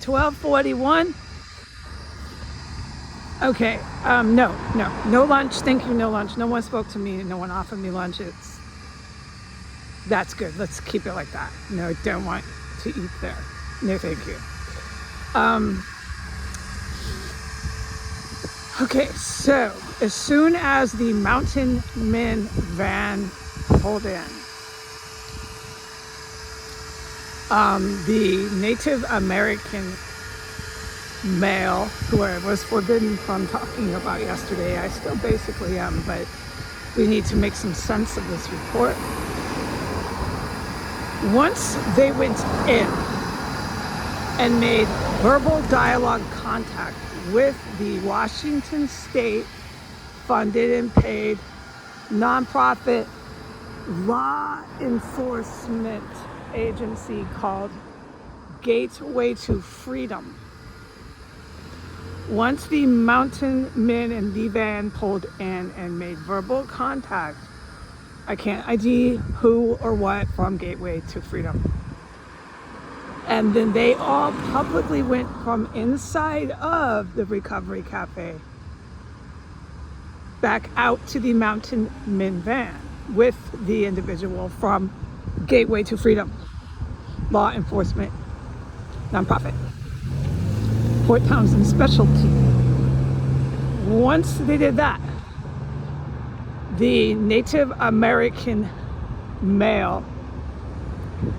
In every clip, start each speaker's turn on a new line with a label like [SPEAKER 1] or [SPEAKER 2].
[SPEAKER 1] 12:41. Okay, no lunch. Thank you, no lunch. No one spoke to me. No one offered me lunch. That's good. Let's keep it like that. No, don't want to eat there. No, thank you. Okay, so as soon as the Mountain Men van pulled in, the Native American male who I was forbidden from talking about yesterday, I still basically am, but we need to make some sense of this report. Once they went in and made verbal dialogue contact with the Washington State funded and paid nonprofit law enforcement agency called Gateway to Freedom. Once the Mountain Men and the van pulled in and made verbal contact, I can't ID who or what from Gateway to Freedom. And then they all publicly went from inside of the Recovery Cafe back out to the Mountain Men van with the individual from Gateway to Freedom, law enforcement nonprofit, Fort Townsend specialty. Once they did that, the Native American male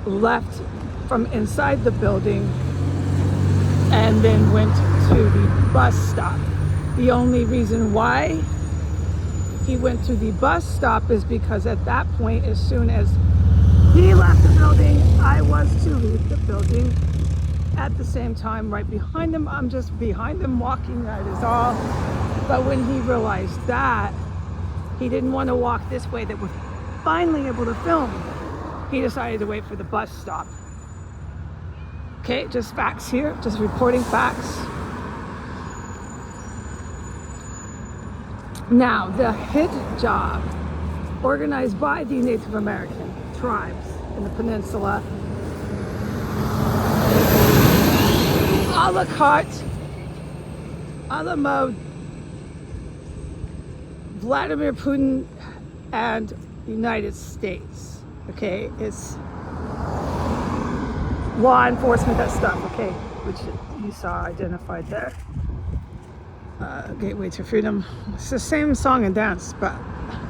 [SPEAKER 1] left from inside the building and then went to the bus stop. The only reason why he went to the bus stop is because at that point, as soon as he left the building, I was to leave the building at the same time, right behind him. I'm just behind him walking, that is all. But when he realized that, he didn't want to walk this way that we're finally able to film. He decided to wait for the bus stop. Okay, just facts here, just reporting facts. Now, the hit job organized by the Native American tribes in the peninsula, a la carte, a la mode, Vladimir Putin and United States. Okay, it's law enforcement, that stuff, okay, which you saw identified there. Gateway to Freedom. It's the same song and dance, but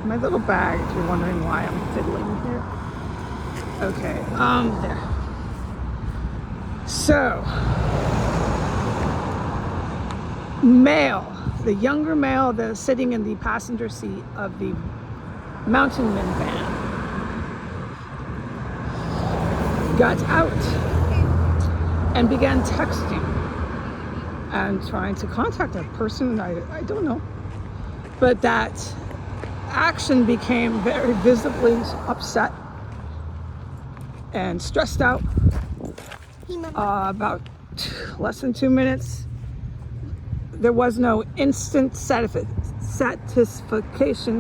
[SPEAKER 1] my little bag, if you're wondering why I'm fiddling here. Okay, there. So, male, the younger male that's sitting in the passenger seat of the Mountain Men van got out and began texting and trying to contact a person, I don't know. But that action became very visibly upset and stressed out. About less than 2 minutes. There was no instant satisfaction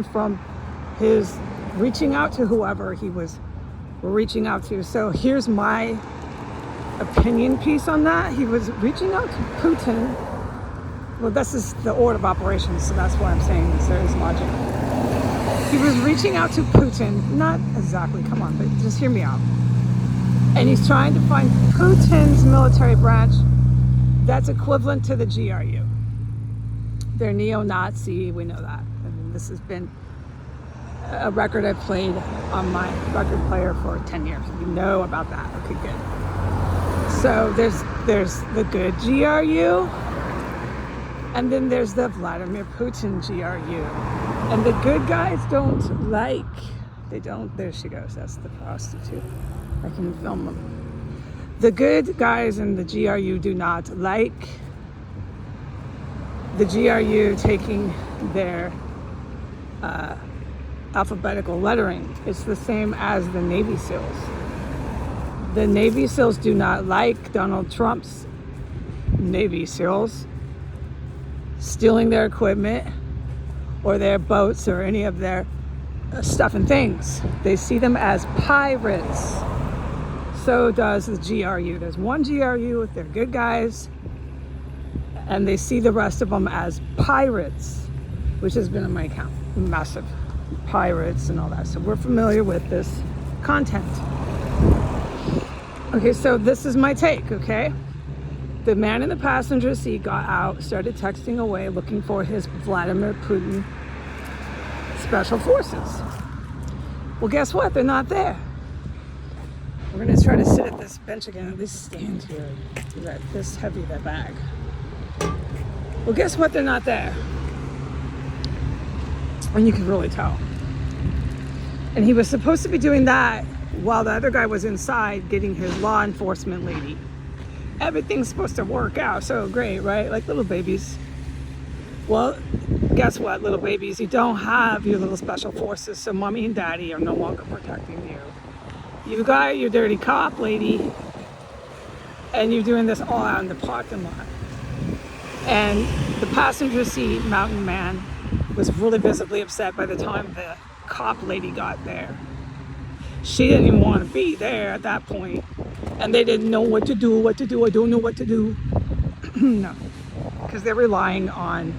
[SPEAKER 1] from his reaching out to whoever he was reaching out to. So here's my opinion piece on that. He was reaching out to Putin. Well, this is the order of operations, so that's why I'm saying this. There is logic. He was reaching out to Putin, not exactly, come on, but just hear me out. And he's trying to find Putin's military branch that's equivalent to the GRU. They're neo-Nazi, we know that. I mean, this has been a record I've played on my record player for 10 years. You know about that. Okay, good. So there's the good GRU, and then there's the Vladimir Putin GRU. And the good guys don't like, there she goes, that's the prostitute. I can film them. The good guys in the GRU do not like the GRU taking their alphabetical lettering. It's the same as the Navy SEALs. The Navy SEALs do not like Donald Trump's Navy SEALs stealing their equipment or their boats or any of their stuff and things. They see them as pirates. so does the GRU. There's one GRU, they're good guys, and they see the rest of them as pirates, which has been on my account, massive pirates and all that. So we're familiar with this content. Okay, so this is my take, okay? The man in the passenger seat got out, started texting away, looking for his Vladimir Putin special forces. Well, guess what? They're not there. We're gonna try to sit at this bench again, at least stand here. That this heavy, that bag. Well, guess what? They're not there. And you can really tell. And he was supposed to be doing that while the other guy was inside getting his law enforcement lady. Everything's supposed to work out so great, right? Like little babies. Well, guess what, little babies? You don't have your little special forces, so mommy and daddy are no longer protecting you. You got your dirty cop lady, and you're doing this all out in the parking lot. And the passenger seat mountain man was really visibly upset by the time the cop lady got there. She didn't even want to be there at that point. And they didn't know what to do, I don't know what to do. No, because they're relying on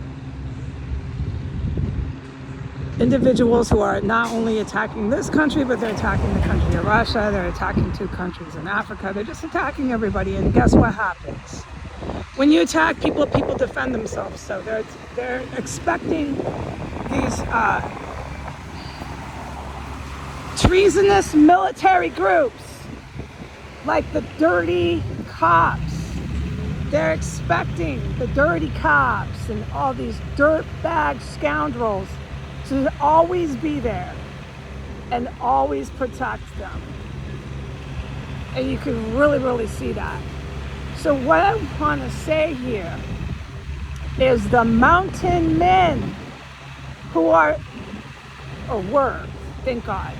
[SPEAKER 1] individuals who are not only attacking this country, but they're attacking the country of Russia, they're attacking 2 countries in Africa, they're just attacking everybody. And guess what happens? When you attack people, people defend themselves. So they're expecting these treasonous military groups, like the dirty cops. They're expecting the dirty cops and all these dirtbag scoundrels to always be there and always protect them. And you can really, really see that. So what I want to say here is the mountain men who are, or were, thank God,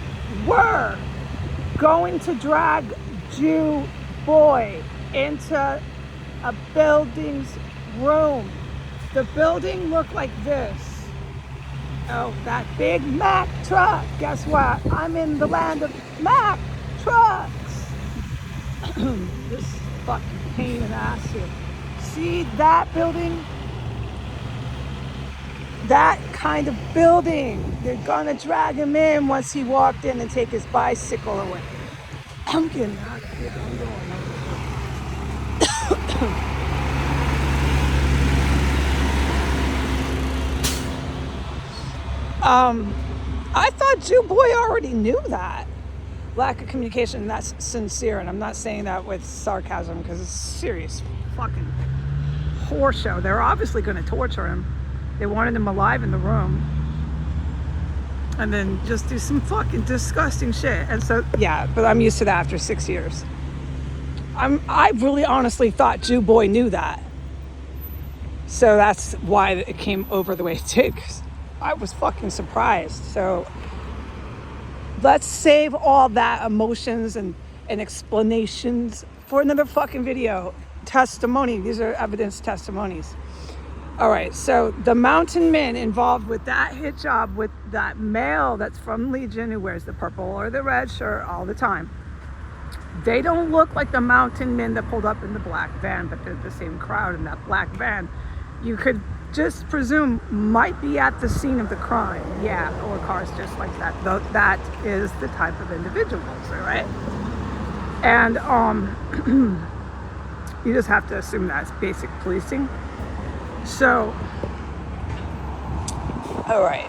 [SPEAKER 1] were going to drag Jew boy into a building's room. The building looked like this. Oh, that big Mack truck. Guess what? I'm in the land of Mack trucks. This fucking pain in the ass here. See that building? That kind of building. They're gonna drag him in once he walked in and take his bicycle away. I'm getting out of here. I'm going I thought Jew boy already knew that. Lack of communication, that's sincere, and I'm not saying that with sarcasm because it's serious fucking horse show. They're obviously going to torture him. They wanted him alive in the room. And then just do some fucking disgusting shit. And so, yeah, but I'm used to that after 6 years. I really honestly thought Jew boy knew that. So that's why it came over the way it did, because I was fucking surprised. So let's save all that emotions and explanations for another fucking video. Testimony. These are evidence testimonies. All right, so the mountain men involved with that hit job with that male that's from Legion who wears the purple or the red shirt all the time, they don't look like the mountain men that pulled up in the black van, but they're the same crowd in that black van. You could just presume might be at the scene of the crime. Yeah, or cars just like that. That is the type of individuals, all right? And you just have to assume that's basic policing. So, all right.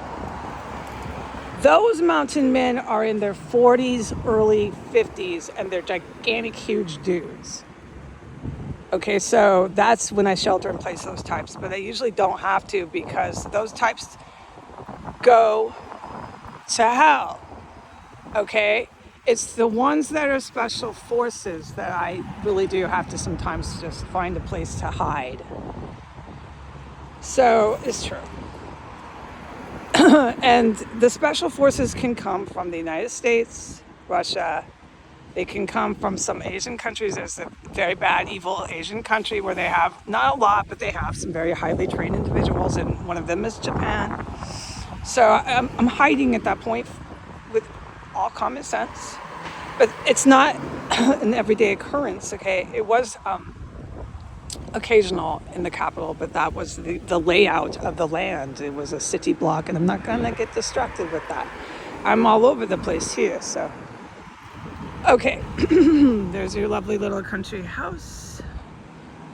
[SPEAKER 1] Those mountain men are in their 40s, early 50s, and they're gigantic, huge dudes. Okay, so that's when I shelter in place those types, but I usually don't have to because those types go to hell. Okay? It's the ones that are special forces that I really do have to sometimes just find a place to hide. So it's true. And the special forces can come from the United States, Russia. They can come from some Asian countries. There's a very bad, evil Asian country where they have, not a lot, but they have some very highly trained individuals, and one of them is Japan. So I'm hiding at that point with all common sense. But it's not an everyday occurrence. Okay, it was occasional in the capital, but that was the layout of the land. It was a city block, and I'm not gonna get distracted with that. I'm all over the place here, so. Okay, there's your lovely little country house,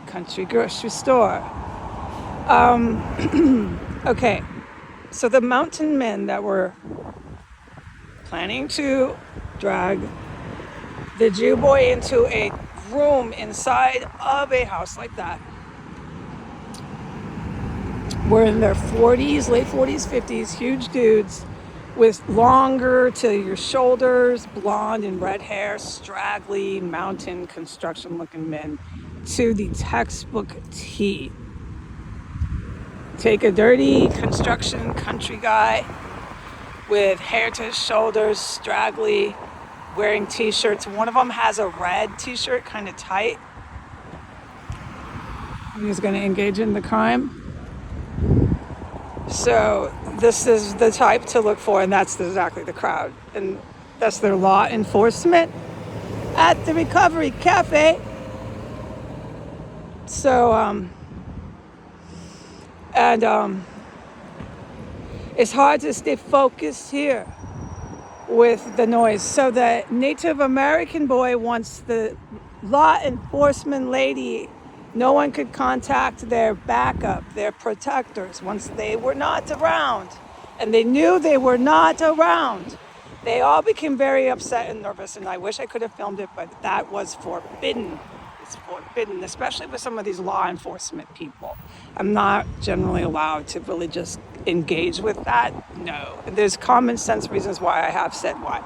[SPEAKER 1] country grocery store. Okay, so the mountain men that were planning to drag the Jew boy into a room inside of a house like that were in their 40s, late 40s, 50s, huge dudes with longer to your shoulders, blonde and red hair, straggly mountain construction looking men to the textbook T. Take a dirty construction country guy with hair to his shoulders, straggly, wearing t-shirts. One of them has a red t-shirt, kind of tight. He's going to engage in the crime. So this is the type to look for, and that's exactly the crowd. And that's their law enforcement at the Recovery Cafe. So, it's hard to stay focused here with the noise. So the Native American boy wants the law enforcement lady. No one could contact their backup, their protectors, once they were not around. And they knew they were not around. They all became very upset and nervous, and I wish I could have filmed it, but that was forbidden. It's forbidden, especially with some of these law enforcement people. I'm not generally allowed to really just engage with that. No. There's common sense reasons why I have said why.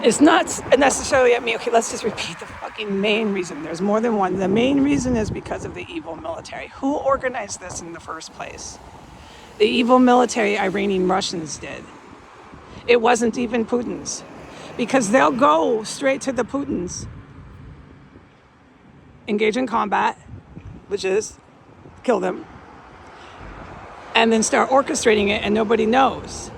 [SPEAKER 1] It's not necessarily at me. Okay, let's just repeat the fucking main reason. There's more than one. The main reason is because of the evil military. Who organized this in the first place? The evil military Iranian Russians did. It wasn't even Putin's. Because they'll go straight to the Putins, engage in combat, which is kill them, and then start orchestrating it, and nobody knows.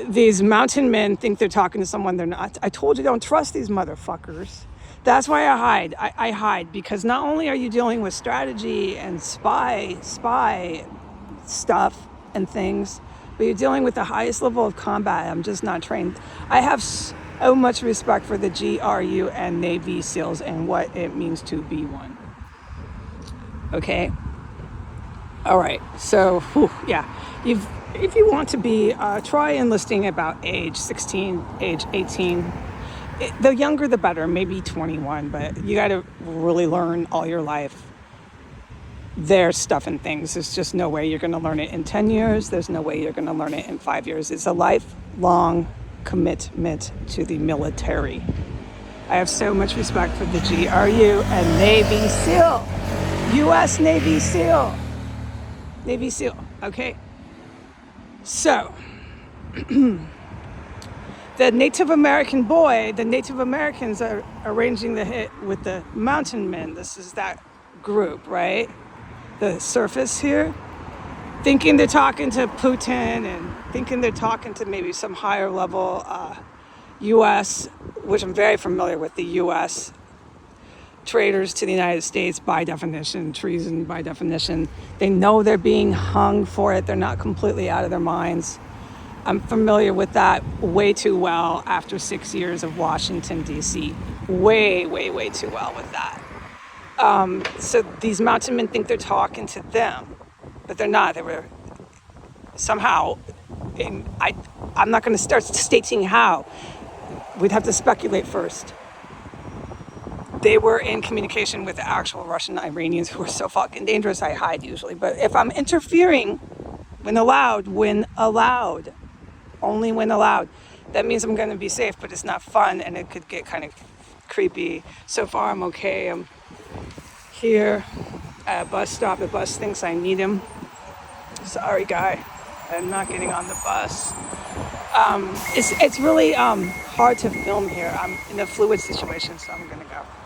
[SPEAKER 1] These mountain men think they're talking to someone they're not. I told you, don't trust these motherfuckers. That's why I hide. I hide because not only are you dealing with strategy and spy stuff and things, but you're dealing with the highest level of combat. I'm just not trained. I have so much respect for the GRU and Navy SEALs and what it means to be one. Okay? All right. So, yeah. If you want to be, try enlisting about age 16, age 18. The younger the better, maybe 21, but you got to really learn all your life their stuff and things. There's just no way you're going to learn it in 10 years. There's no way you're going to learn it in 5 years. It's a lifelong commitment to the military. I have so much respect for the GRU and Navy SEAL. U.S. Navy SEAL. Navy SEAL, okay? So, the Native American boy, the Native Americans are arranging the hit with the mountain men. This is that group, right? The surface here, thinking they're talking to Putin and thinking they're talking to maybe some higher level U.S., which I'm very familiar with, the U.S. traitors to the United States by definition, treason by definition. They know they're being hung for it. They're not completely out of their minds. I'm familiar with that way too well after 6 years of Washington, D.C. Way, way, way too well with that. So these mountain men think they're talking to them, but they're not. They were somehow, I'm not going to start stating how. We'd have to speculate first. They were in communication with the actual Russian Iranians who are so fucking dangerous. I hide usually, but if I'm interfering when allowed, only when allowed, that means I'm going to be safe, but it's not fun and it could get kind of creepy. So far I'm okay. I'm here at a bus stop. The bus thinks I need him. Sorry, guy. I'm not getting on the bus. It's really hard to film here. I'm in a fluid situation, so I'm going to go.